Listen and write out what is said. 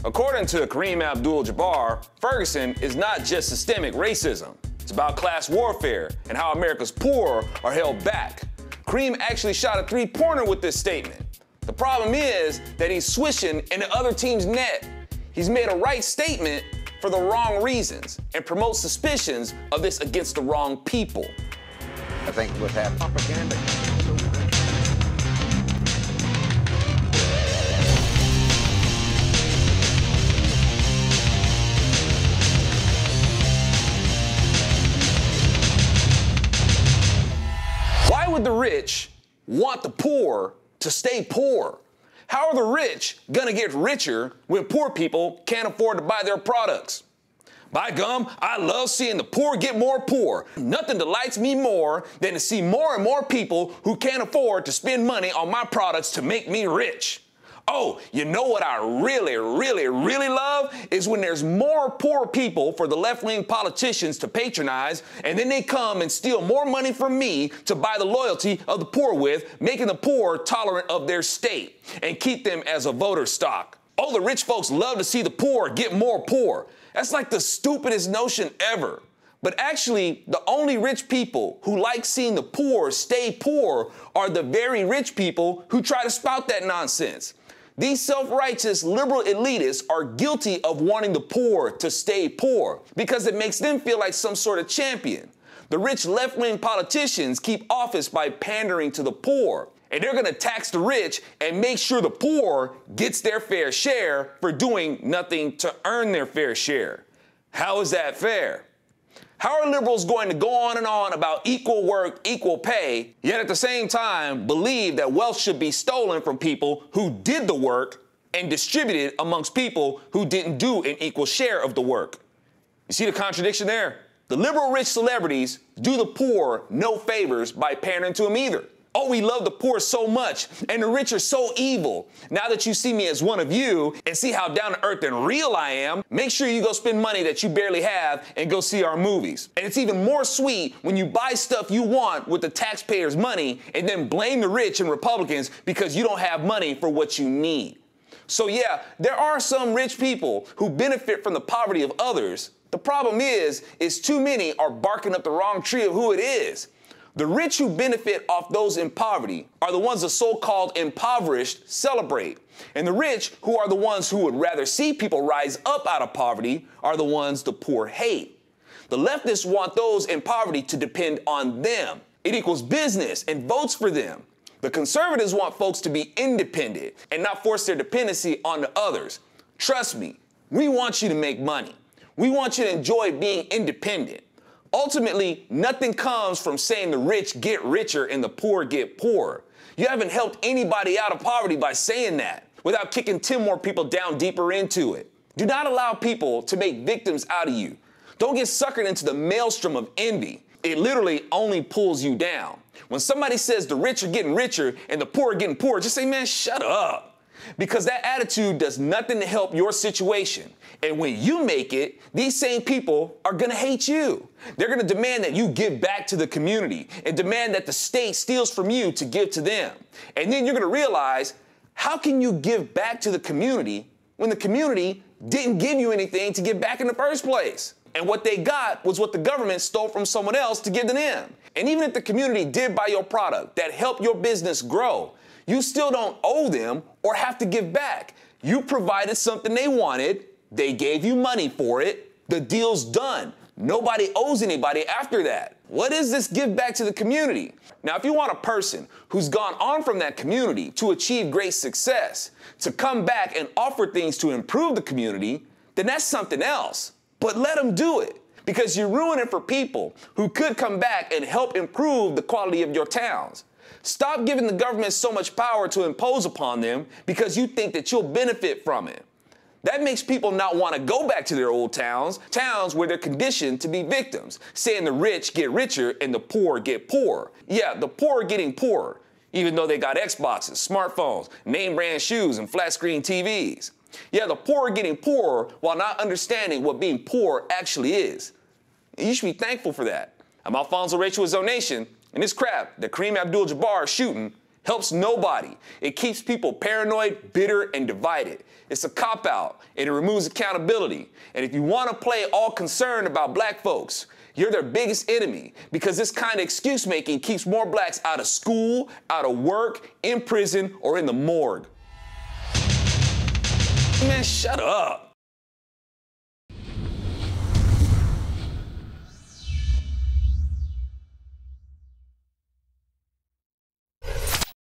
According to Kareem Abdul-Jabbar, Ferguson is not just systemic racism. It's about class warfare and how America's poor are held back. Kareem actually shot a three-pointer with this statement. The problem is that he's swishing in the other team's net. He's made a right statement for the wrong reasons and promotes suspicions of this against the wrong people. I think what's happening. Propaganda. Why would the rich want the poor to stay poor? How are the rich gonna get richer when poor people can't afford to buy their products? By gum, I love seeing the poor get more poor. Nothing delights me more than to see more and more people who can't afford to spend money on my products to make me rich. Oh, you know what I really love is when there's more poor people for the left-wing politicians to patronize, and then they come and steal more money from me to buy the loyalty of the poor with, making the poor tolerant of their state and keep them as a voter stock. Oh, the rich folks love to see the poor get more poor. That's like the stupidest notion ever. But actually, the only rich people who like seeing the poor stay poor are the very rich people who try to spout that nonsense. These self-righteous liberal elitists are guilty of wanting the poor to stay poor because it makes them feel like some sort of champion. The rich left-wing politicians keep office by pandering to the poor, and they're gonna tax the rich and make sure the poor gets their fair share for doing nothing to earn their fair share. How is that fair? How are liberals going to go on and on about equal work, equal pay, yet at the same time believe that wealth should be stolen from people who did the work and distributed amongst people who didn't do an equal share of the work? You see the contradiction there? The liberal rich celebrities do the poor no favors by pandering to them either. Oh, we love the poor so much, and the rich are so evil. Now that you see me as one of you and see how down to earth and real I am, make sure you go spend money that you barely have and go see our movies. And it's even more sweet when you buy stuff you want with the taxpayers' money and then blame the rich and Republicans because you don't have money for what you need. So yeah, there are some rich people who benefit from the poverty of others. The problem is too many are barking up the wrong tree of who it is. The rich who benefit off those in poverty are the ones the so-called impoverished celebrate. And the rich, who are the ones who would rather see people rise up out of poverty, are the ones the poor hate. The leftists want those in poverty to depend on them. It equals business and votes for them. The conservatives want folks to be independent and not force their dependency on the others. Trust me, we want you to make money. We want you to enjoy being independent. Ultimately, nothing comes from saying the rich get richer and the poor get poorer. You haven't helped anybody out of poverty by saying that without kicking 10 more people down deeper into it. Do not allow people to make victims out of you. Don't get suckered into the maelstrom of envy. It literally only pulls you down. When somebody says the rich are getting richer and the poor are getting poorer, just say, man, shut up. Because that attitude does nothing to help your situation. And when you make it, these same people are gonna hate you. They're gonna demand that you give back to the community and demand that the state steals from you to give to them. And then you're gonna realize, how can you give back to the community when the community didn't give you anything to give back in the first place? And what they got was what the government stole from someone else to give to them. And even if the community did buy your product that helped your business grow, you still don't owe them or have to give back. You provided something they wanted, they gave you money for it, the deal's done. Nobody owes anybody after that. What is this give back to the community? Now, if you want a person who's gone on from that community to achieve great success, to come back and offer things to improve the community, then that's something else. But let them do it, because you're ruining it for people who could come back and help improve the quality of your towns. Stop giving the government so much power to impose upon them because you think that you'll benefit from it. That makes people not want to go back to their old towns where they're conditioned to be victims, saying the rich get richer and the poor get poorer. Yeah, the poor are getting poorer, even though they got Xboxes, smartphones, name brand shoes, and flat screen TVs. Yeah, the poor are getting poorer while not understanding what being poor actually is. You should be thankful for that. I'm Alfonso Rachel with Zonation, and this crap that Kareem Abdul-Jabbar is shooting Helps nobody. It keeps people paranoid, bitter, and divided. It's a cop-out, and it removes accountability. And if you want to play all concerned about black folks, you're their biggest enemy, because this kind of excuse-making keeps more blacks out of school, out of work, in prison, or in the morgue. Man, shut up.